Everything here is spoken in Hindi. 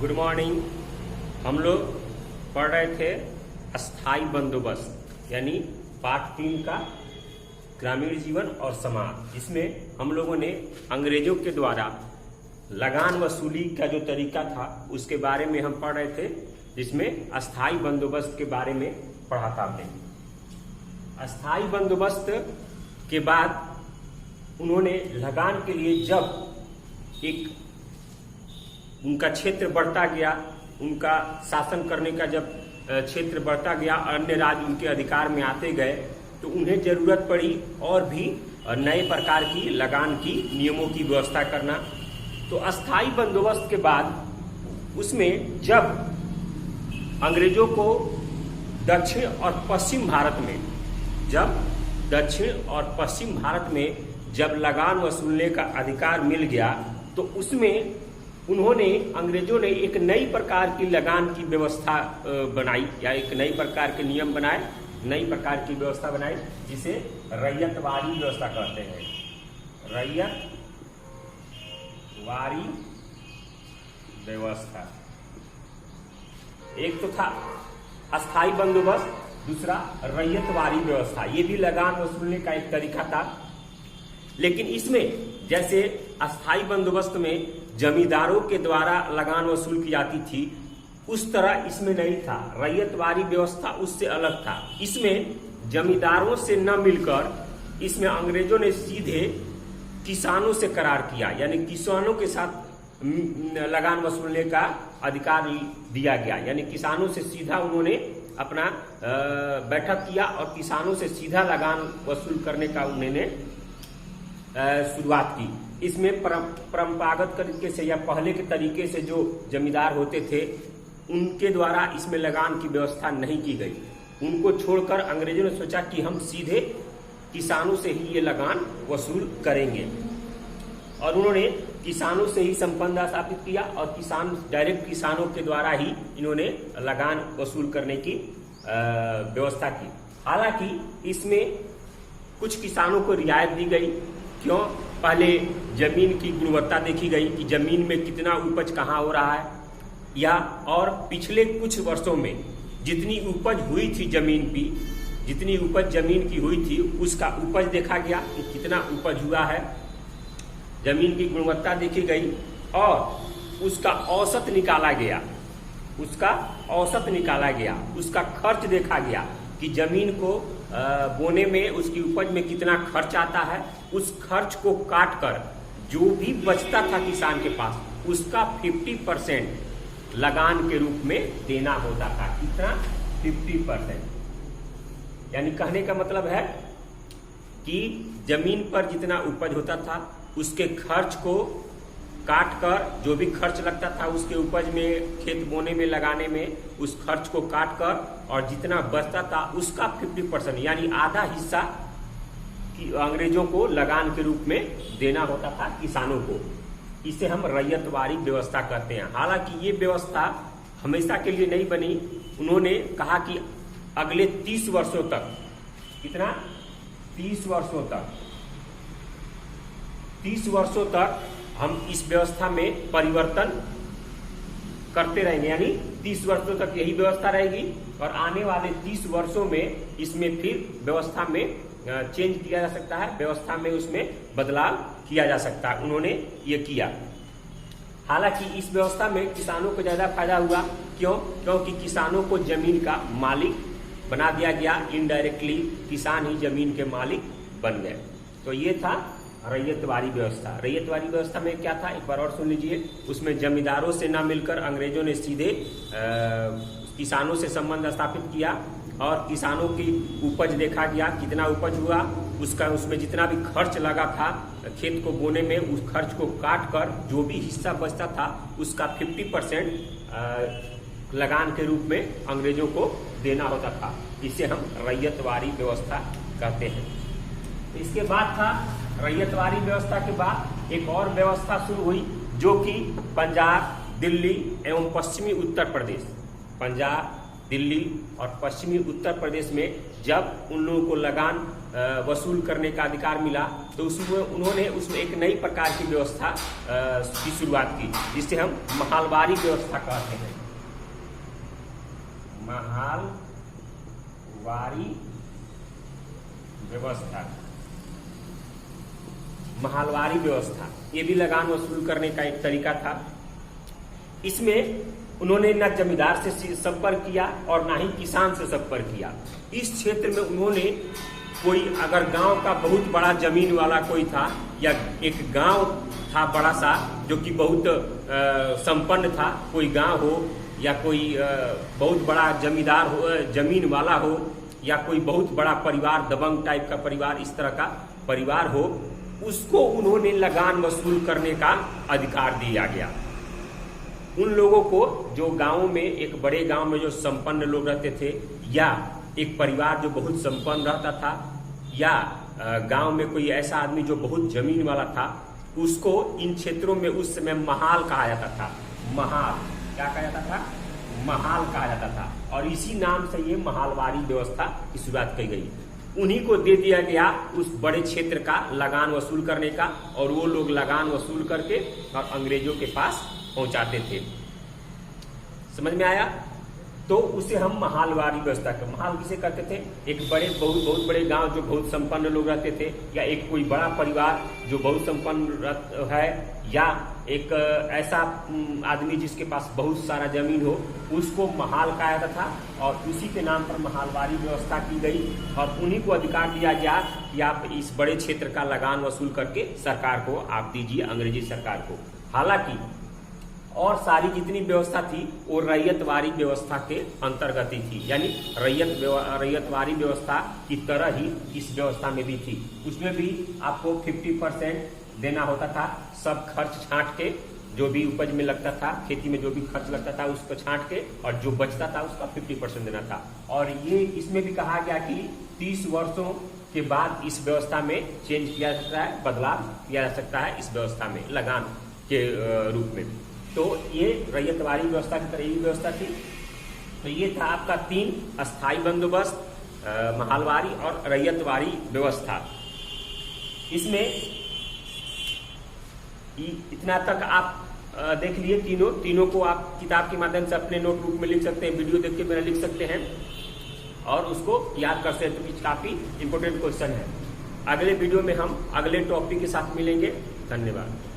Good morning. हम लोग पढ़ रहे थे अस्थाई बंदोबस्त यानी पार्ट 3 का ग्रामीण जीवन और समाज। इसमें हम लोगों ने अंग्रेजों के द्वारा लगान वसूली का जो तरीका था उसके बारे में हम पढ़ रहे थे, जिसमें अस्थाई बंदोबस्त के बारे में पढ़ा था हमने। अस्थाई बंदोबस्त के बाद उन्होंने लगान के लिए जब एक उनका क्षेत्र बढ़ता गया, उनका शासन करने का जब क्षेत्र बढ़ता गया, अन्य राज्य उनके अधिकार में आते गए, तो उन्हें जरूरत पड़ी और भी नए प्रकार की लगान की नियमों की व्यवस्था करना। तो अस्थाई बंदोबस्त के बाद उसमें जब अंग्रेजों को दक्षिण और पश्चिम भारत में जब लगान वसूलने का अधिकार मिल गया, तो उसमें उन्होंने अंग्रेजों ने एक नई प्रकार की लगान की व्यवस्था बनाई या एक नई प्रकार के नियम बनाए, नई प्रकार की व्यवस्था बनाई, जिसे रैयतवारी व्यवस्था कहते हैं। रैयतवारी व्यवस्था एक तो था अस्थाई बंदोबस्त, दूसरा रैयतवारी व्यवस्था। ये भी लगान वसूलने का एक तरीका था, लेकिन इसमें जैसे अस्थाई बंदोबस्त में जमींदारों के द्वारा लगान वसूल की जाती थी, उस तरह इसमें नहीं था। रैयतवारी व्यवस्था उससे अलग था। इसमें जमींदारों से न मिलकर इसमें अंग्रेजों ने सीधे किसानों से करार किया, यानी किसानों के साथ लगान वसूलने का अधिकार दिया गया। यानी किसानों से सीधा उन्होंने अपना बैठक किया और किसानों से सीधा लगान वसूल करने का उन्होंने शुरुआत की। इसमें परंपरागत तरीके से या पहले के तरीके से जो जमींदार होते थे उनके द्वारा इसमें लगान की व्यवस्था नहीं की गई। उनको छोड़कर अंग्रेजों ने सोचा कि हम सीधे किसानों से ही ये लगान वसूल करेंगे, और उन्होंने किसानों से ही संबंध स्थापित किया और डायरेक्ट किसानों के द्वारा ही इन्होंने लगान वसूल करने की व्यवस्था की। हालांकि इसमें कुछ किसानों को रियायत दी गई। क्यों? पहले जमीन की गुणवत्ता देखी गई कि जमीन में कितना उपज कहाँ हो रहा है, या और पिछले कुछ वर्षों में जितनी उपज हुई थी जितनी उपज जमीन की हुई थी उसका उपज देखा गया कि कितना उपज हुआ है। जमीन की गुणवत्ता देखी गई और उसका औसत निकाला गया, उसका खर्च देखा गया कि जमीन को बोने में उसकी उपज में कितना खर्च आता है। उस खर्च को काट कर जो भी बचता था किसान के पास, उसका 50% लगान के रूप में देना होता था। कितना? 50%। यानी कहने का मतलब है कि जमीन पर जितना उपज होता था उसके खर्च को काट कर, जो भी खर्च लगता था उसके उपज में, खेत बोने में, लगाने में, उस खर्च को काट कर और जितना बचता था उसका 50% यानी आधा हिस्सा कि अंग्रेजों को लगान के रूप में देना होता था किसानों को। इसे हम रैयतवारी व्यवस्था कहते हैं। हालांकि ये व्यवस्था हमेशा के लिए नहीं बनी। उन्होंने कहा कि अगले 30 वर्षों तक, कितना? 30 वर्षों तक हम इस व्यवस्था में परिवर्तन करते रहेंगे, यानी 30 वर्षों तक यही व्यवस्था रहेगी और आने वाले 30 वर्षों में इसमें फिर व्यवस्था में चेंज किया जा सकता है, व्यवस्था में उसमें बदलाव किया जा सकता है। उन्होंने ये किया। हालांकि इस व्यवस्था में किसानों को ज्यादा फायदा हुआ। क्यों? क्योंकि किसानों को जमीन का मालिक बना दिया गया। इनडायरेक्टली किसान ही जमीन के मालिक बन गए। तो ये था रैयतवारी व्यवस्था। रैयतवारी व्यवस्था में क्या था, एक बार और सुन लीजिए। उसमें जमींदारों से ना मिलकर अंग्रेजों ने सीधे किसानों से संबंध स्थापित किया और किसानों की उपज देखा गया, कितना उपज हुआ, उसमें जितना भी खर्च लगा था खेत को बोने में, उस खर्च को काट कर जो भी हिस्सा बचता था उसका 50% लगान के रूप में अंग्रेजों को देना होता था। इसे हम रैयतवारी व्यवस्था कहते हैं। इसके बाद था, रैयतवारी व्यवस्था के बाद एक और व्यवस्था शुरू हुई, जो कि पंजाब, दिल्ली एवं पश्चिमी उत्तर प्रदेश, पंजाब, दिल्ली और पश्चिमी उत्तर प्रदेश में जब उन लोगों को लगान वसूल करने का अधिकार मिला तो उसमें उन्होंने उसमें एक नई प्रकार की व्यवस्था की शुरुआत की, जिसे हम महालवारी व्यवस्था कहते हैं। महालवारी व्यवस्था, महालवारी व्यवस्था ये भी लगान वसूल करने का एक तरीका था। इसमें उन्होंने न जमींदार से संपर्क किया और ना ही किसान से संपर्क किया। इस क्षेत्र में उन्होंने कोई अगर गांव का बहुत बड़ा जमीन वाला कोई था या एक गांव था बड़ा सा जो कि बहुत संपन्न था, कोई गांव हो या कोई बहुत बड़ा जमींदार हो, जमीन वाला हो, या कोई बहुत बड़ा परिवार, दबंग टाइप का परिवार, इस तरह का परिवार हो, उसको उन्होंने लगान वसूल करने का अधिकार दिया गया। उन लोगों को जो गांव में, एक बड़े गांव में जो संपन्न लोग रहते थे, या एक परिवार जो बहुत संपन्न रहता था, या गांव में कोई ऐसा आदमी जो बहुत जमीन वाला था, उसको इन क्षेत्रों में उस समय महाल कहा जाता था। महाल क्या कहा जाता था? महाल कहा जाता था। और इसी नाम से ये महालवारी व्यवस्था की शुरुआत की गई। उन्हीं को दे दिया गया उस बड़े क्षेत्र का लगान वसूल करने का, और वो लोग लगान वसूल करके और अंग्रेजों के पास पहुंचाते थे। समझ में आया? तो उसे हम महालवारी व्यवस्था का, महाल किसे कहते थे? एक बड़े बहुत बड़े गांव जो बहुत संपन्न लोग रहते थे, या एक कोई बड़ा परिवार जो बहुत संपन्न है, या एक ऐसा आदमी जिसके पास बहुत सारा जमीन हो, उसको महाल कहा जाता था। और उसी के नाम पर महालवारी व्यवस्था की गई और उन्हीं को अधिकार दिया गया कि आप इस बड़े क्षेत्र का लगान वसूल करके सरकार को आप दीजिए, अंग्रेजी सरकार को। हालांकि और सारी जितनी व्यवस्था थी वो रैयतवारी व्यवस्था के अंतर्गत ही थी, यानी रैयतवारी व्यवस्था की तरह ही इस व्यवस्था में भी थी। उसमें भी आपको 50% देना होता था, सब खर्च छांट के, जो भी उपज में लगता था, खेती में जो भी खर्च लगता था उसको छांट के, और जो बचता था उसका 50% देना था। और ये इसमें भी कहा गया कि 30 वर्षों के बाद इस व्यवस्था में चेंज किया जा सकता है, बदलाव किया जा सकता है इस व्यवस्था में लगान के रूप में। तो ये रैयतवारी व्यवस्था की तरह ही व्यवस्था थी। तो ये था आपका 3 अस्थाई बंदोबस्त, महालवारी और रैयतवारी व्यवस्था। इसमें इतना तक आप देख लिए, तीनों को आप किताब के माध्यम से अपने नोटबुक में लिख सकते हैं, वीडियो देख के मेरा लिख सकते हैं और उसको याद कर सकते हैं, काफी इंपोर्टेंट क्वेश्चन है। अगले वीडियो में हम अगले टॉपिक के साथ मिलेंगे। धन्यवाद।